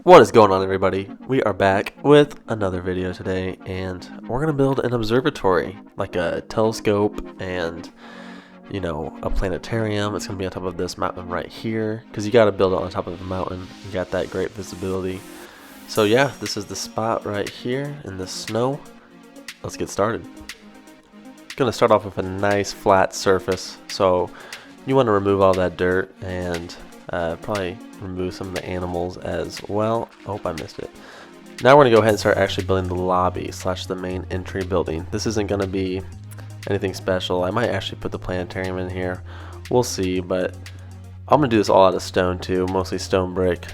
What is going on, everybody? We are back with another video today, and we're going to build an observatory, like a telescope and, a planetarium. It's going to be on top of this mountain right here, because you got to build it on top of a mountain. You got that great visibility. So yeah, this is the spot right here in the snow. Let's get started. Going to start off with a nice flat surface, so you want to remove all that dirt and probably remove some of the animals as well. Oh, I missed it. Now we're going to go ahead and start actually building the lobby / the main entry building. This isn't going to be anything special. I might actually put the planetarium in here. We'll see, but I'm going to do this all out of stone too, mostly stone brick.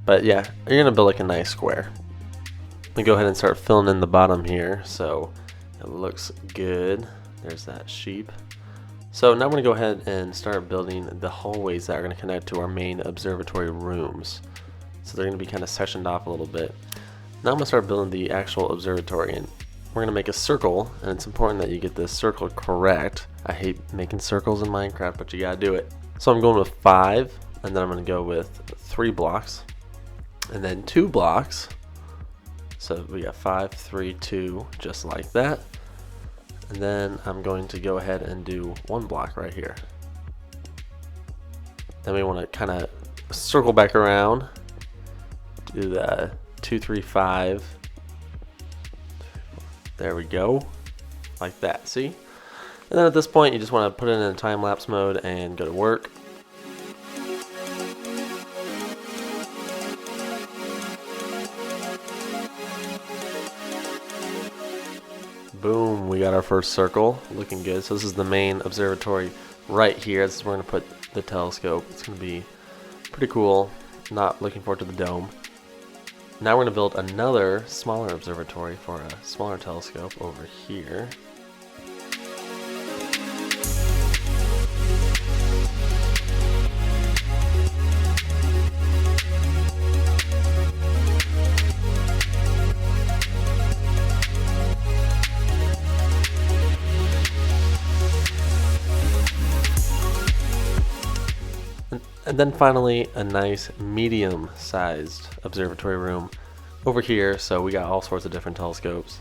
But yeah, you're going to build like a nice square. I'm going to go ahead and start filling in the bottom here so it looks good. There's that sheep. So now I'm going to go ahead and start building the hallways that are going to connect to our main observatory rooms. So they're going to be kind of sectioned off a little bit. Now I'm going to start building the actual observatory, and we're going to make a circle, and it's important that you get this circle correct. I hate making circles in Minecraft, but you got to do it. So I'm going with 5, and then I'm going to go with 3 blocks, and then 2 blocks. So we got 5, 3, 2, just like that. And then I'm going to go ahead and do 1 block right here. Then we want to kind of circle back around, do the 2, 3, 5. There we go, like that, see? And then at this point you just want to put it in a time-lapse mode and go to work. Boom, we got our first circle, looking good. So this is the main observatory right here. This is where we're going to put the telescope. It's going to be pretty cool. Not looking forward to the dome. Now we're going to build another smaller observatory for a smaller telescope over here. And then finally, a nice medium-sized observatory room over here. So we got all sorts of different telescopes.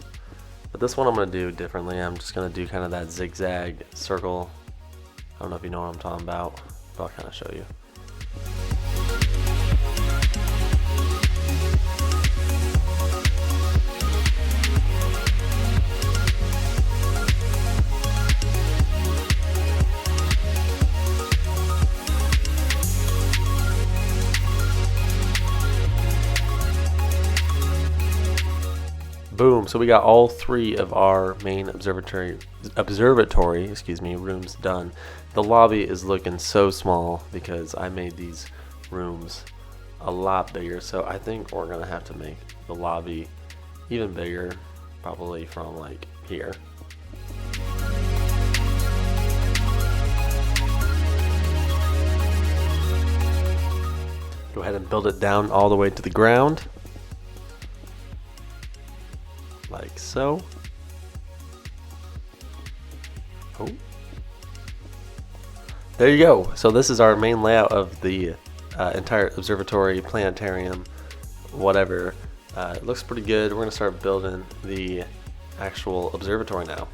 But this one I'm going to do differently. I'm just going to do kind of that zigzag circle. I don't know if you know what I'm talking about, but I'll kind of show you. Boom, so we got all 3 of our main observatory rooms done. The lobby is looking so small because I made these rooms a lot bigger, so I think we're gonna have to make the lobby even bigger, probably from like here. Go ahead and build it down all the way to the ground. Like so. Oh. There you go. So this is our main layout of the entire observatory, planetarium, whatever. It looks pretty good. We're going to start building the actual observatory now.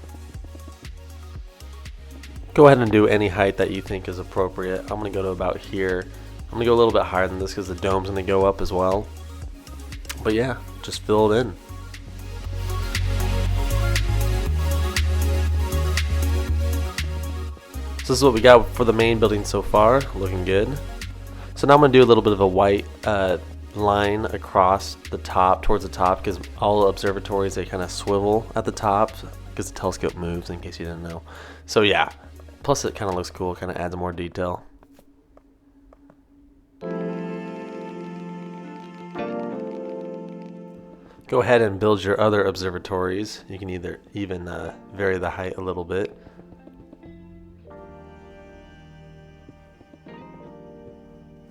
Go ahead and do any height that you think is appropriate. I'm going to go to about here. I'm going to go a little bit higher than this because the dome's going to go up as well. But yeah, just fill it in. So this is what we got for the main building so far, looking good. So now I'm going to do a little bit of a white line across the top, towards the top, because all observatories, they kind of swivel at the top because the telescope moves, in case you didn't know. So yeah, plus it kind of looks cool, kind of adds more detail. Go ahead and build your other observatories. You can either even vary the height a little bit.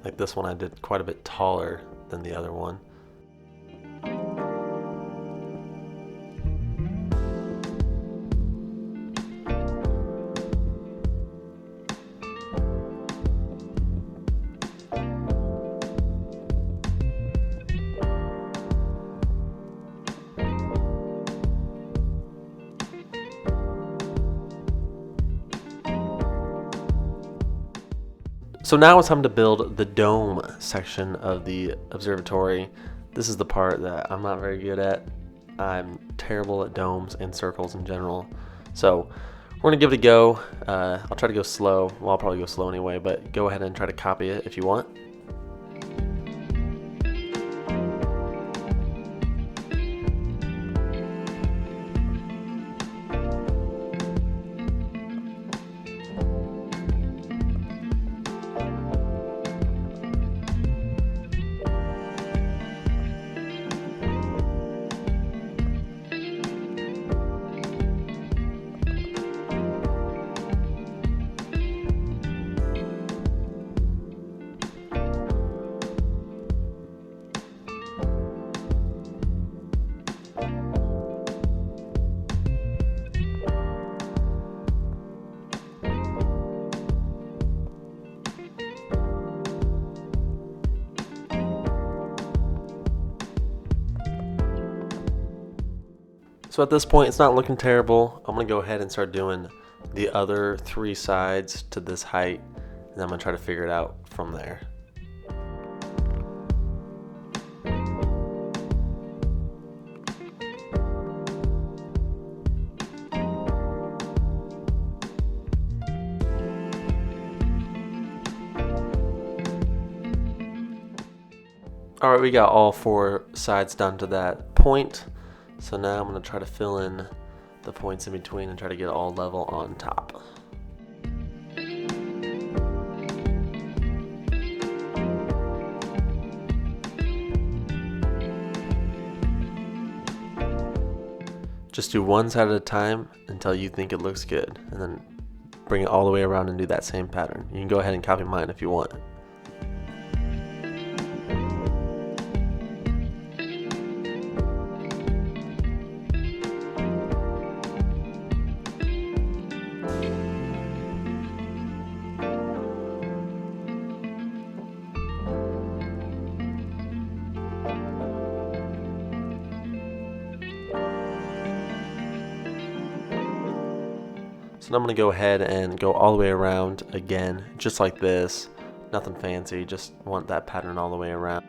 Like this one I did quite a bit taller than the other one. So now it's time to build the dome section of the observatory. This is the part that I'm not very good at. I'm terrible at domes and circles in general. So we're gonna give it a go. I'll try to go slow. Well, I'll probably go slow anyway, but go ahead and try to copy it if you want. So at this point, it's not looking terrible. I'm gonna go ahead and start doing the other 3 sides to this height, and then I'm gonna try to figure it out from there. All right, we got all 4 sides done to that point. So now I'm going to try to fill in the points in between and try to get it all level on top. Just do one side at a time until you think it looks good, and then bring it all the way around and do that same pattern. You can go ahead and copy mine if you want. So I'm going to go ahead and go all the way around again, just like this. Nothing fancy, just want that pattern all the way around.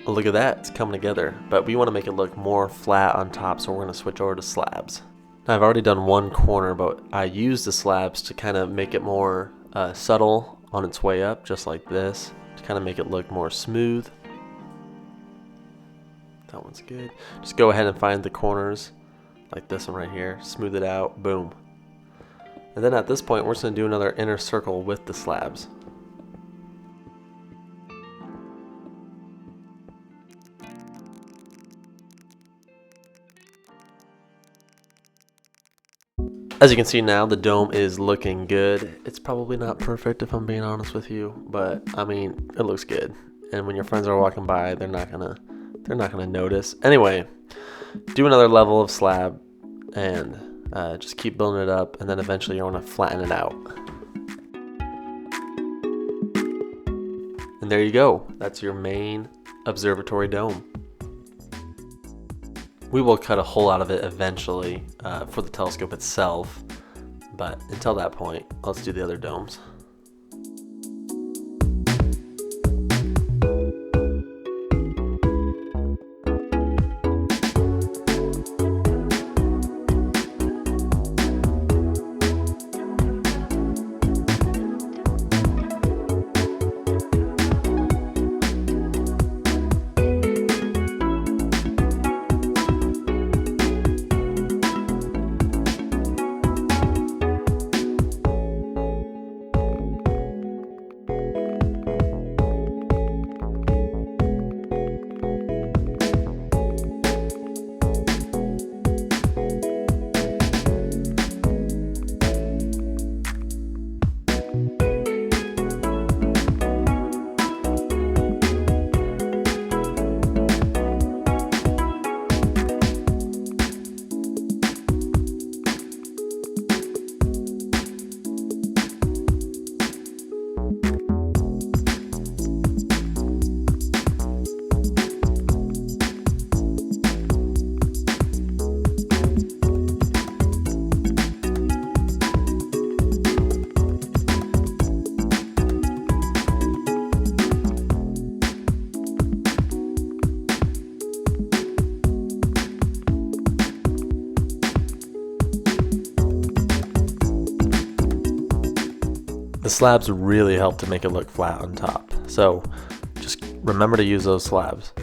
Look at that, it's coming together, but we want to make it look more flat on top, so we're going to switch over to slabs. Now I've already done one corner, but I used the slabs to kind of make it more subtle on its way up, just like this, to kind of make it look more smooth. That one's good. Just go ahead and find the corners, like this one right here, smooth it out, boom. And then at this point, we're just going to do another inner circle with the slabs. As you can see now, the dome is looking good. It's probably not perfect if I'm being honest with you, but I mean, it looks good. And when your friends are walking by, they're not gonna notice. Anyway, do another level of slab and just keep building it up, and then eventually you're gonna flatten it out. And there you go. That's your main observatory dome. We will cut a hole out of it eventually for the telescope itself, but until that point, let's do the other domes. The slabs really help to make it look flat on top. So just remember to use those slabs.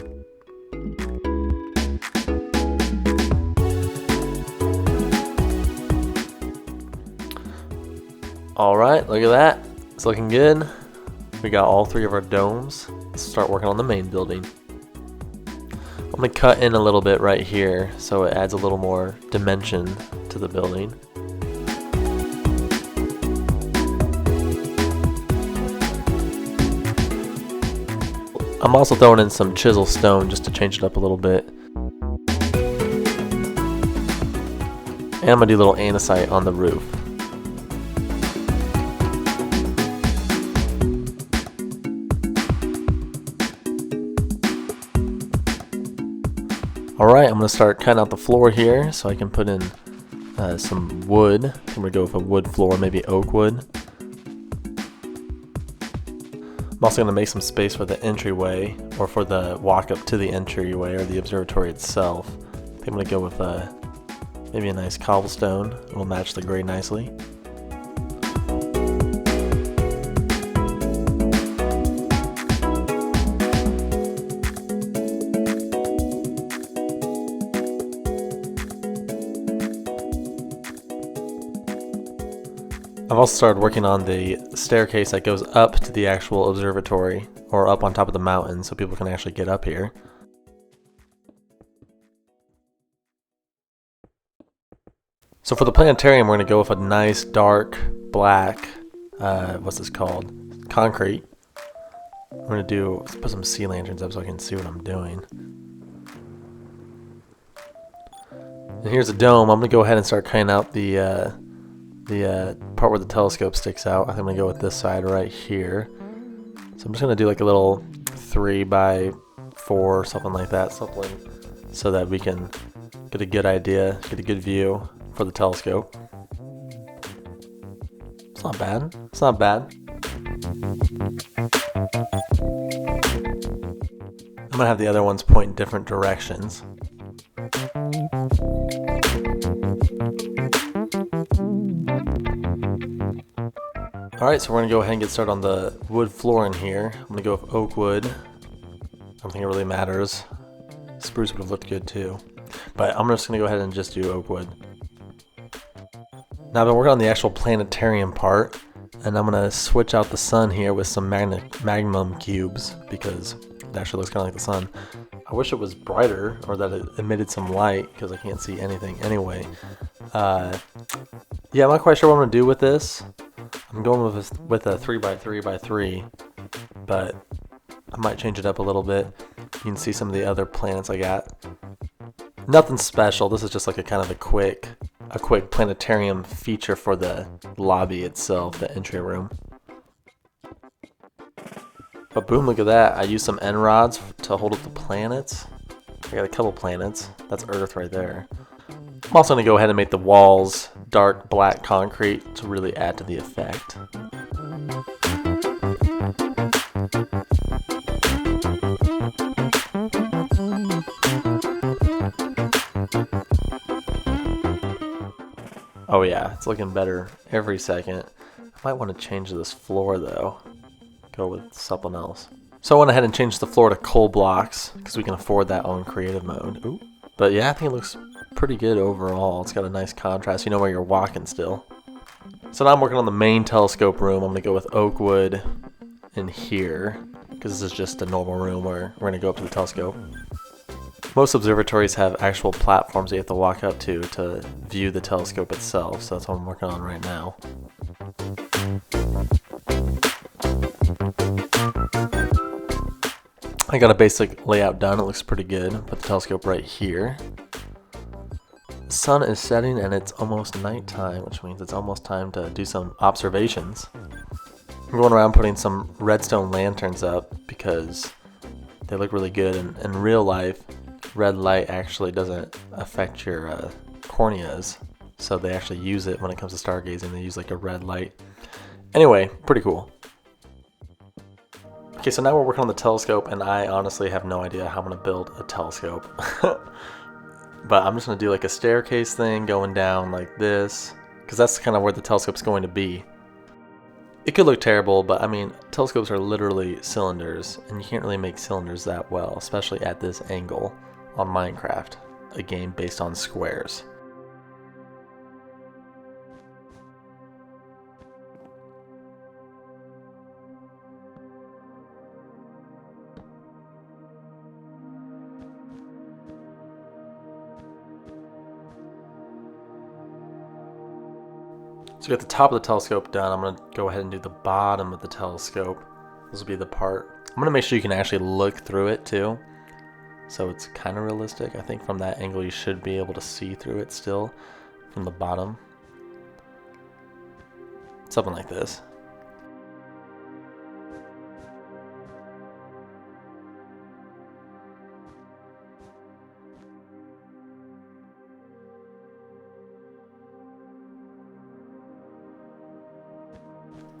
Alright, look at that. It's looking good. We got all three of our domes. Let's start working on the main building. I'm going to cut in a little bit right here so it adds a little more dimension to the building. I'm also throwing in some chisel stone just to change it up a little bit. And I'm going to do a little andesite on the roof. Alright, I'm going to start cutting out the floor here so I can put in some wood. I'm going to go with a wood floor, maybe oak wood. I'm also going to make some space for the entryway, or for the walk up to the entryway or the observatory itself. I think I'm going to go with maybe a nice cobblestone. It will match the gray nicely. I've also started working on the staircase that goes up to the actual observatory, or up on top of the mountain so people can actually get up here. So for the planetarium, we're going to go with a nice dark black, what's this called? Concrete. I'm going to let's put some sea lanterns up so I can see what I'm doing. And here's a dome. I'm going to go ahead and start cutting out the part where the telescope sticks out. I think I'm going to go with this side right here. So I'm just going to do like a little 3x4, something like that, so that we can get a good idea, get a good view for the telescope. It's not bad. It's not bad. I'm going to have the other ones point in different directions. Alright, so we're going to go ahead and get started on the wood floor in here. I'm going to go with oak wood. I don't think it really matters. Spruce would have looked good too. But I'm just going to go ahead and just do oak wood. Now I've been working on the actual planetarium part, and I'm going to switch out the sun here with some magma cubes, because it actually looks kind of like the sun. I wish it was brighter, or that it emitted some light, because I can't see anything anyway. Yeah, I'm not quite sure what I'm going to do with this. I'm going with a 3x3x3, but I might change it up a little bit. You can see some of the other planets I got. Nothing special. This is just like a kind of a quick planetarium feature for the lobby itself, the entry room. But boom, look at that. I used some end rods to hold up the planets. I got a couple planets. That's Earth right there. I'm also going to go ahead and make the walls dark black concrete to really add to the effect. Oh yeah, it's looking better every second. I might want to change this floor though. Go with something else. So I went ahead and changed the floor to coal blocks because we can afford that on creative mode. Ooh. But yeah, I think it looks pretty good overall. It's got a nice contrast. You know where you're walking still. So now I'm working on the main telescope room. I'm going to go with oak wood in here because this is just a normal room where we're going to go up to the telescope. Most observatories have actual platforms that you have to walk up to view the telescope itself. So that's what I'm working on right now. I got a basic layout done. It looks pretty good. Put the telescope right here. The sun is setting and it's almost nighttime, which means it's almost time to do some observations. I'm going around putting some redstone lanterns up because they look really good. And in real life, red light actually doesn't affect your corneas. So they actually use it when it comes to stargazing. They use like a red light. Anyway, pretty cool. Okay, so now we're working on the telescope, and I honestly have no idea how I'm going to build a telescope. But I'm just going to do like a staircase thing going down like this, because that's kind of where the telescope's going to be. It could look terrible, but I mean, telescopes are literally cylinders, and you can't really make cylinders that well, especially at this angle on Minecraft, a game based on squares. So we got the top of the telescope done. I'm going to go ahead and do the bottom of the telescope. This will be the part. I'm going to make sure you can actually look through it too. So it's kind of realistic. I think from that angle you should be able to see through it still from the bottom. Something like this.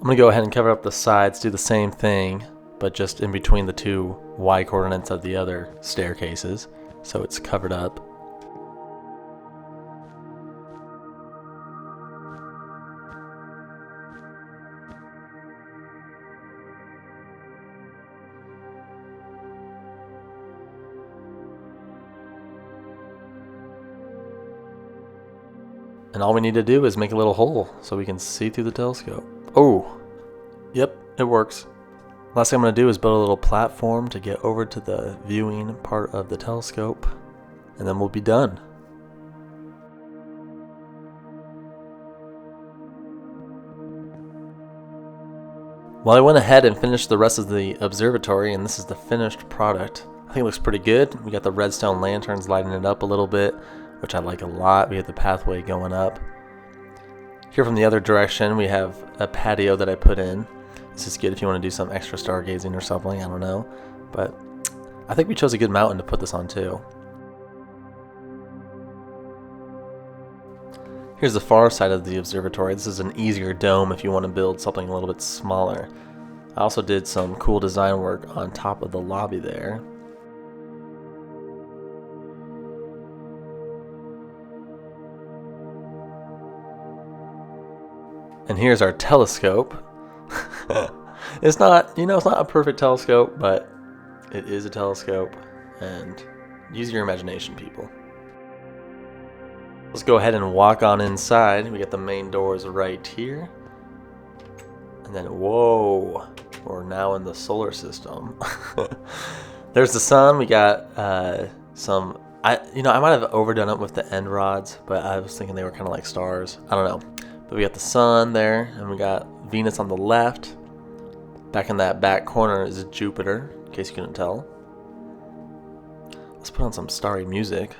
I'm going to go ahead and cover up the sides, do the same thing, but just in between the two y coordinates of the other staircases, so it's covered up. And all we need to do is make a little hole so we can see through the telescope. Oh, yep, it works. Last thing I'm going to do is build a little platform to get over to the viewing part of the telescope, and then we'll be done. Well, I went ahead and finished the rest of the observatory, and this is the finished product. I think it looks pretty good. We got the redstone lanterns lighting it up a little bit, which I like a lot. We have the pathway going up. Here from the other direction, we have a patio that I put in. This is good if you want to do some extra stargazing or something, I don't know. But I think we chose a good mountain to put this on too. Here's the far side of the observatory. This is an easier dome if you want to build something a little bit smaller. I also did some cool design work on top of the lobby there. And here's our telescope. It's not, it's not a perfect telescope, but it is a telescope. And use your imagination, people. Let's go ahead and walk on inside. We got the main doors right here. And then, whoa, we're now in the solar system. There's the sun. We got some, I might have overdone it with the end rods, but I was thinking they were kind of like stars. I don't know. But we got the sun there, and we got Venus on the left. Back in that back corner is Jupiter, in case you couldn't tell. Let's put on some starry music.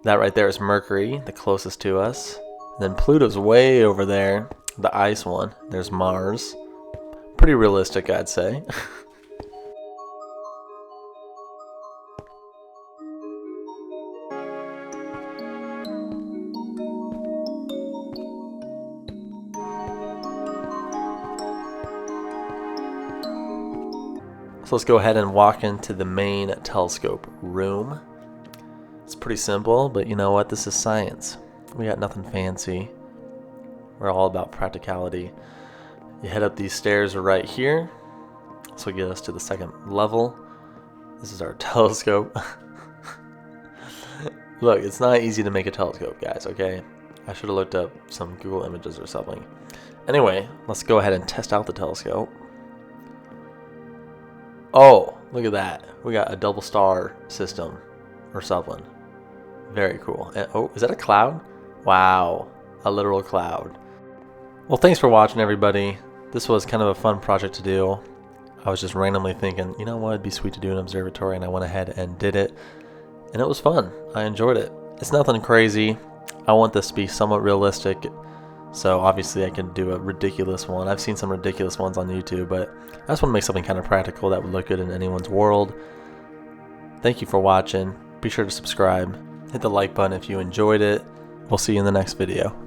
That right there is Mercury, the closest to us. And then Pluto's way over there, the ice one. There's Mars. Pretty realistic, I'd say. So let's go ahead and walk into the main telescope room. It's pretty simple, but you know what? This is science. We got nothing fancy. We're all about practicality. You head up these stairs right here. This will get us to the second level. This is our telescope. Look, it's not easy to make a telescope, guys, okay? I should have looked up some Google images or something. Anyway, let's go ahead and test out the telescope. Oh, look at that. We got a double star system or something. Very cool. And, oh, is that a cloud? Wow, a literal cloud. Well, thanks for watching, everybody. This was kind of a fun project to do. I was just randomly thinking, you know what, it'd be sweet to do an observatory, and I went ahead and did it. And it was fun. I enjoyed it. It's nothing crazy. I want this to be somewhat realistic. So obviously I can do a ridiculous one. I've seen some ridiculous ones on YouTube, but I just want to make something kind of practical that would look good in anyone's world. Thank you for watching. Be sure to subscribe. Hit the like button if you enjoyed it. We'll see you in the next video.